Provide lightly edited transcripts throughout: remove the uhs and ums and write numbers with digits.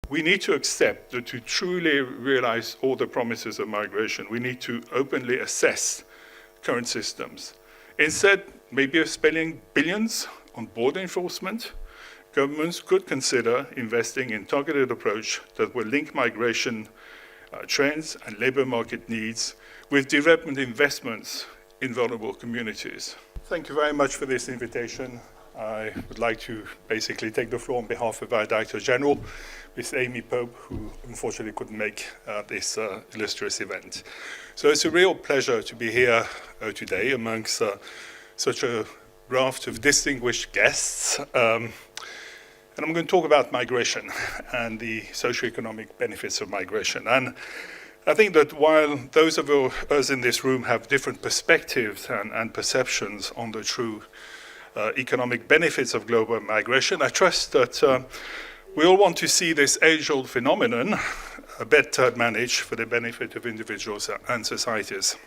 we need to accept that to truly realize all the promises of migration, we need to openly assess current systems. Instead, maybe of spending billions on border enforcement, governments could consider investing in targeted approach that will link migration trends and labor market needs with development investments in vulnerable communities. Thank you very much for this invitation. I would like to basically take the floor on behalf of our Director General, Ms. Amy Pope, who unfortunately couldn't make this illustrious event. So it's a real pleasure to be here today amongst such a raft of distinguished guests. And I'm going to talk about migration and the socioeconomic benefits of migration. And I think that while those of us in this room have different perspectives and perceptions on the true economic benefits of global migration, I trust that we all want to see this age-old phenomenon better managed for the benefit of individuals and societies.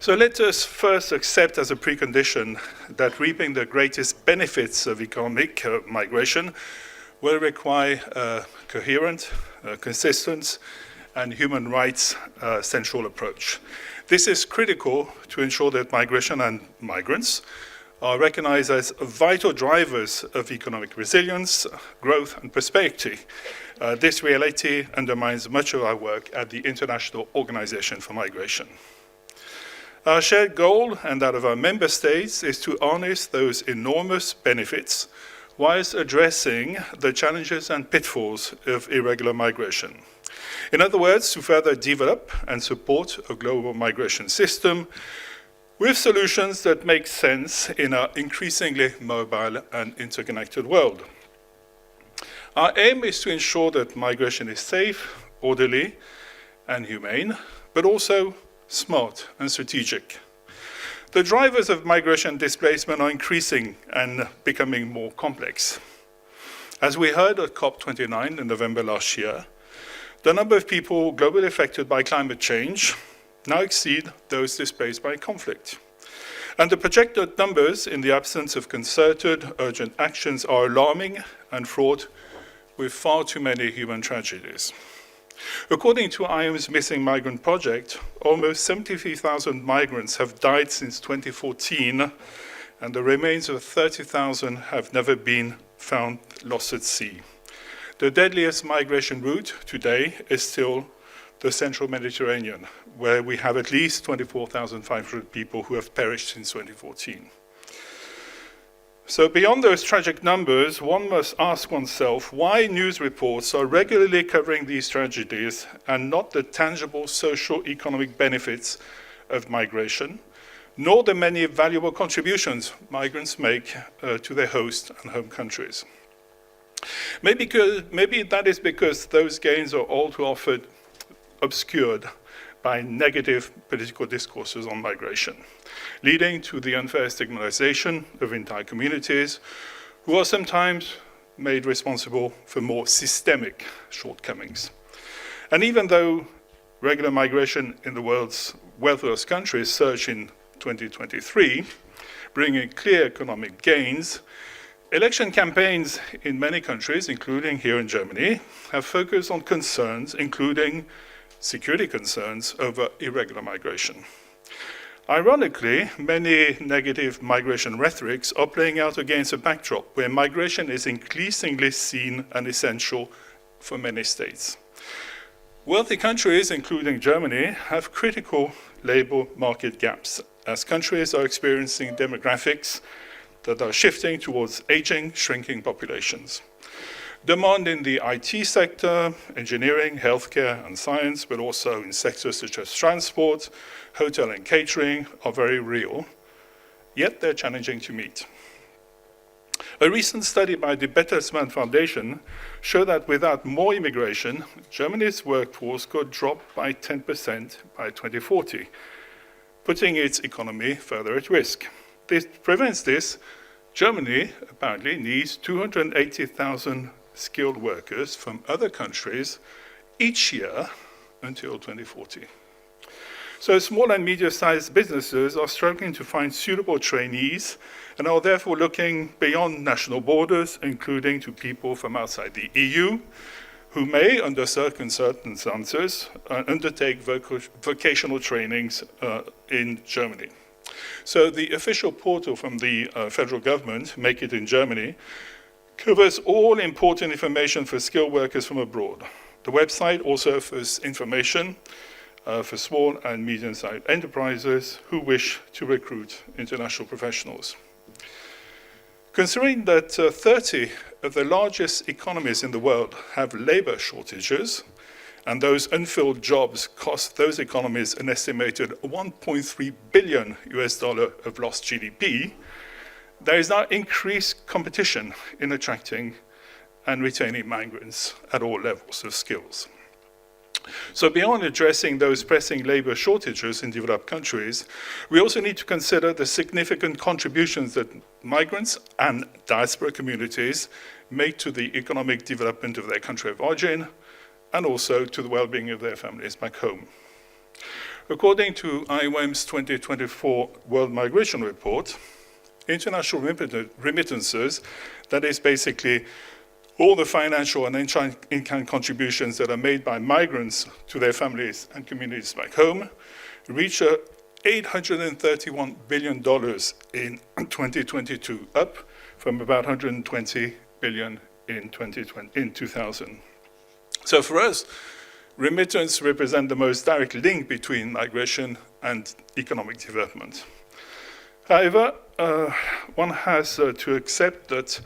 So let us first accept as a precondition that reaping the greatest benefits of economic migration will require a coherent, consistent, and human rights central approach. This is critical to ensure that migration and migrants are recognized as vital drivers of economic resilience, growth, and prosperity. This reality undermines much of our work at the International Organization for Migration. Our shared goal, and that of our member states, is to harness those enormous benefits whilst addressing the challenges and pitfalls of irregular migration. In other words, to further develop and support a global migration system with solutions that make sense in our increasingly mobile and interconnected world. Our aim is to ensure that migration is safe, orderly, and humane, but also smart and strategic. The drivers of migration and displacement are increasing and becoming more complex. As we heard at COP29 in November last year, the number of people globally affected by climate change now exceed those displaced by conflict. And the projected numbers in the absence of concerted, urgent actions are alarming and fraught with far too many human tragedies. According to IOM's Missing Migrant Project, almost 73,000 migrants have died since 2014, and the remains of 30,000 have never been found lost at sea. The deadliest migration route today is still the central Mediterranean, where we have at least 24,500 people who have perished since 2014. So beyond those tragic numbers, one must ask oneself why news reports are regularly covering these tragedies and not the tangible social economic benefits of migration, nor the many valuable contributions migrants make to their host and home countries. Maybe that is because those gains are all too often obscured by negative political discourses on migration, leading to the unfair stigmatization of entire communities who are sometimes made responsible for more systemic shortcomings. And even though regular migration in the world's wealthiest countries surged in 2023, bringing clear economic gains, election campaigns in many countries, including here in Germany, have focused on concerns, including security concerns over irregular migration. Ironically, many negative migration rhetorics are playing out against a backdrop where migration is increasingly seen and essential for many states. Wealthy countries, including Germany, have critical labor market gaps as countries are experiencing demographics that are shifting towards aging, shrinking populations. Demand in the IT sector, engineering, healthcare, and science, but also in sectors such as transport, hotel and catering are very real, yet they're challenging to meet. A recent study by the Bertelsmann Foundation showed that without more immigration, Germany's workforce could drop by 10% by 2040, putting its economy further at risk. Prevents this, Germany apparently needs 280,000 skilled workers from other countries each year until 2040. So small and medium-sized businesses are struggling to find suitable trainees and are therefore looking beyond national borders, including to people from outside the EU, who may, under certain circumstances, undertake vocational trainings in Germany. So the official portal from the federal government, Make It in Germany, covers all important information for skilled workers from abroad. The website also offers information for small and medium-sized enterprises who wish to recruit international professionals. Considering that 30 of the largest economies in the world have labor shortages, and those unfilled jobs cost those economies an estimated $1.3 billion of lost GDP, there is now increased competition in attracting and retaining migrants at all levels of skills. So beyond addressing those pressing labor shortages in developed countries, we also need to consider the significant contributions that migrants and diaspora communities make to the economic development of their country of origin and also to the well-being of their families back home. According to IOM's 2024 World Migration Report, international remittances, that is basically all the financial and in-kind contributions that are made by migrants to their families and communities back home, reach $831 billion in 2022, up from about $120 billion in 2000. So for us, remittance represent the most direct link between migration and economic development. However, one has to accept that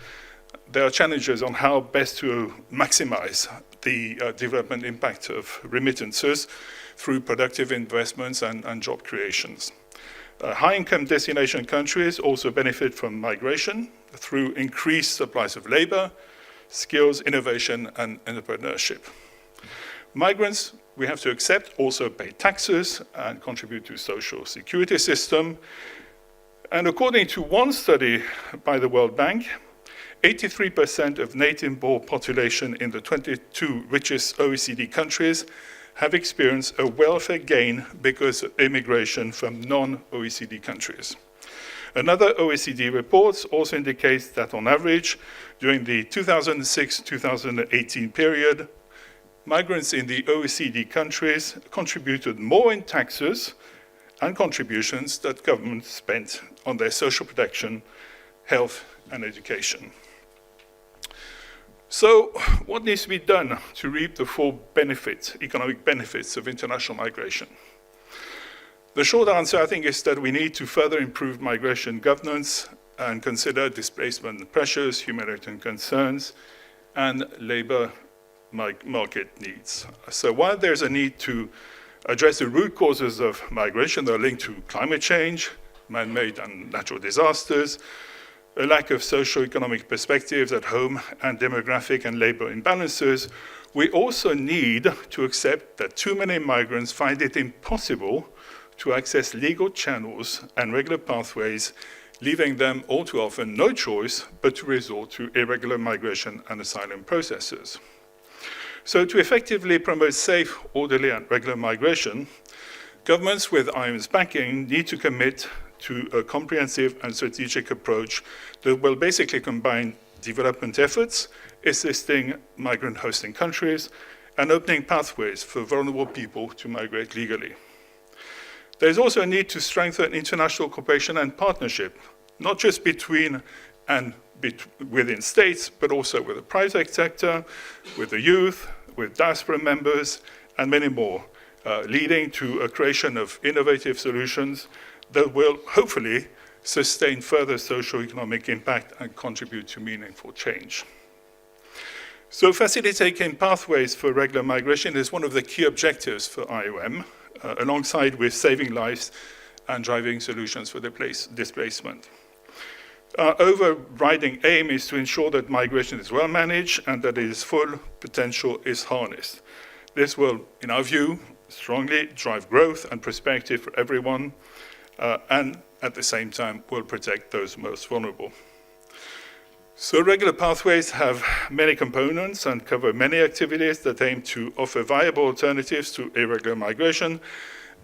there are challenges on how best to maximize the development impact of remittances through productive investments and job creations. High-income destination countries also benefit from migration through increased supplies of labor, skills, innovation, and entrepreneurship. Migrants, we have to accept, also pay taxes and contribute to social security system. And according to one study by the World Bank, 83% of native-born population in the 22 richest OECD countries have experienced a welfare gain because of immigration from non-OECD countries. Another OECD report also indicates that on average, during the 2006-2018 period, migrants in the OECD countries contributed more in taxes and contributions that governments spent on their social protection, health, and education. So what needs to be done to reap the full benefits, economic benefits of international migration? The short answer, I think, is that we need to further improve migration governance and consider displacement pressures, humanitarian concerns, and labor market needs. So while there's a need to address the root causes of migration that are linked to climate change, man-made and natural disasters, a lack of socio-economic perspectives at home, and demographic and labor imbalances, we also need to accept that too many migrants find it impossible to access legal channels and regular pathways, leaving them all too often no choice but to resort to irregular migration and asylum processes. So to effectively promote safe, orderly, and regular migration, governments with IOM's backing need to commit to a comprehensive and strategic approach that will basically combine development efforts, assisting migrant hosting countries, and opening pathways for vulnerable people to migrate legally. There's also a need to strengthen international cooperation and partnership, not just between and within states, but also with the private sector, with the youth, with diaspora members, and many more, leading to a creation of innovative solutions that will hopefully sustain further socio-economic impact and contribute to meaningful change. So facilitating pathways for regular migration is one of the key objectives for IOM, alongside with saving lives and driving solutions for displacement. Our overriding aim is to ensure that migration is well managed and that its full potential is harnessed. This will, in our view, strongly drive growth and prosperity for everyone, and at the same time will protect those most vulnerable. So regular pathways have many components and cover many activities that aim to offer viable alternatives to irregular migration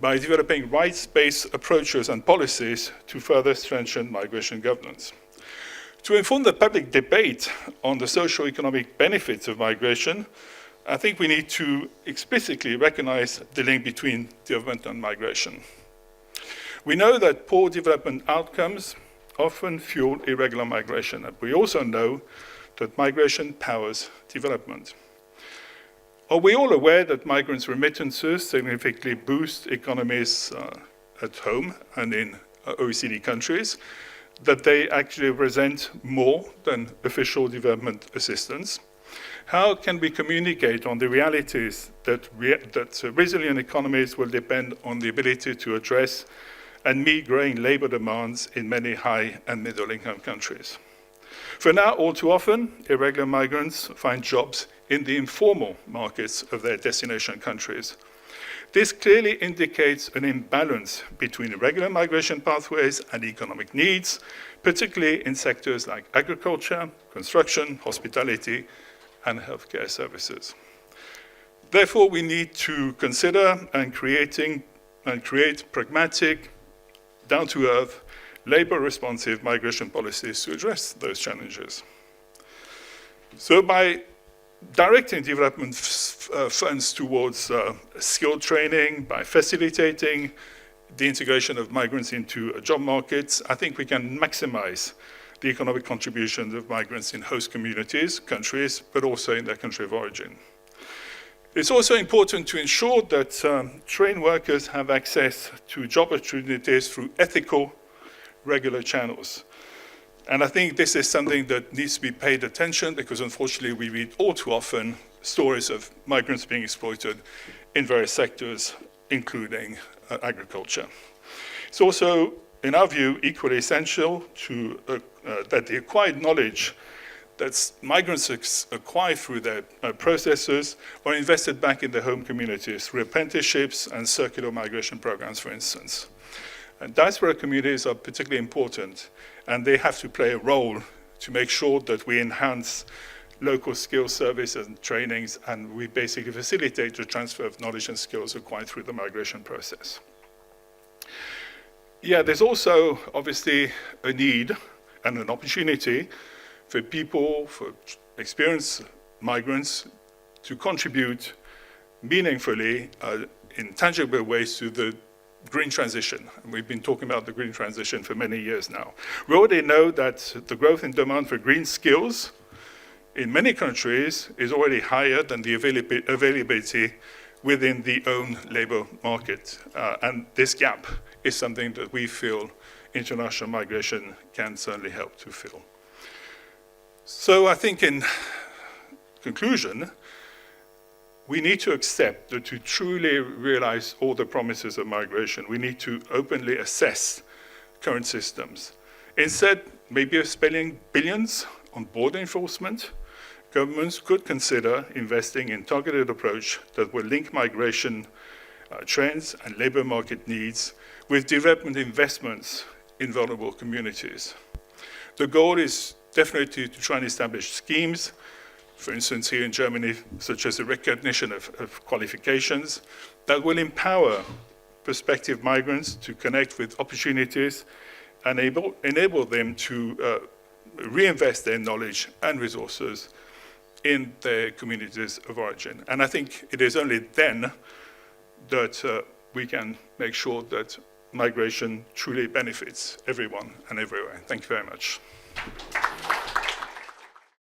by developing rights-based approaches and policies to further strengthen migration governance. To inform the public debate on the socio-economic benefits of migration, I think we need to explicitly recognize the link between development and migration. We know that poor development outcomes often fuel irregular migration, and we also know that migration powers development. Are we all aware that migrants' remittances significantly boost economies at home and in OECD countries, that they actually represent more than official development assistance? How can we communicate on the realities that resilient economies will depend on the ability to address and meet growing labor demands in many high and middle-income countries? For now, all too often, irregular migrants find jobs in the informal markets of their destination countries. This clearly indicates an imbalance between irregular migration pathways and economic needs, particularly in sectors like agriculture, construction, hospitality, and healthcare services. Therefore, we need to consider and create pragmatic, down-to-earth, labor-responsive migration policies to address those challenges. So by directing development funds towards skill training, by facilitating the integration of migrants into job markets, I think we can maximize the economic contributions of migrants in host communities, countries, but also in their country of origin. It's also important to ensure that trained workers have access to job opportunities through ethical, regular channels. And I think this is something that needs to be paid attention, because unfortunately we read all too often stories of migrants being exploited in various sectors, including agriculture. It's also, in our view, equally essential that the acquired knowledge that migrants acquire through their processes are invested back in their home communities through apprenticeships and circular migration programs, for instance. And diaspora communities are particularly important, and they have to play a role to make sure that we enhance local skills services and trainings, and we basically facilitate the transfer of knowledge and skills acquired through the migration process. Yeah, there's also obviously a need and an opportunity for people, for experienced migrants, to contribute meaningfully in tangible ways to the green transition. And we've been talking about the green transition for many years now. We already know that the growth in demand for green skills in many countries is already higher than the availability within the own labor market. And this gap is something that we feel international migration can certainly help to fill. So I think in conclusion, we need to accept that to truly realize all the promises of migration, we need to openly assess current systems. Instead, maybe of spending billions on border enforcement, governments could consider investing in targeted approach that will link migration trends and labor market needs with development investments in vulnerable communities. The goal is definitely to try and establish schemes, for instance, here in Germany, such as the recognition of qualifications, that will empower prospective migrants to connect with opportunities and enable them to reinvest their knowledge and resources in their communities of origin. And I think it is only then that we can make sure that migration truly benefits everyone and everywhere. Thank you very much.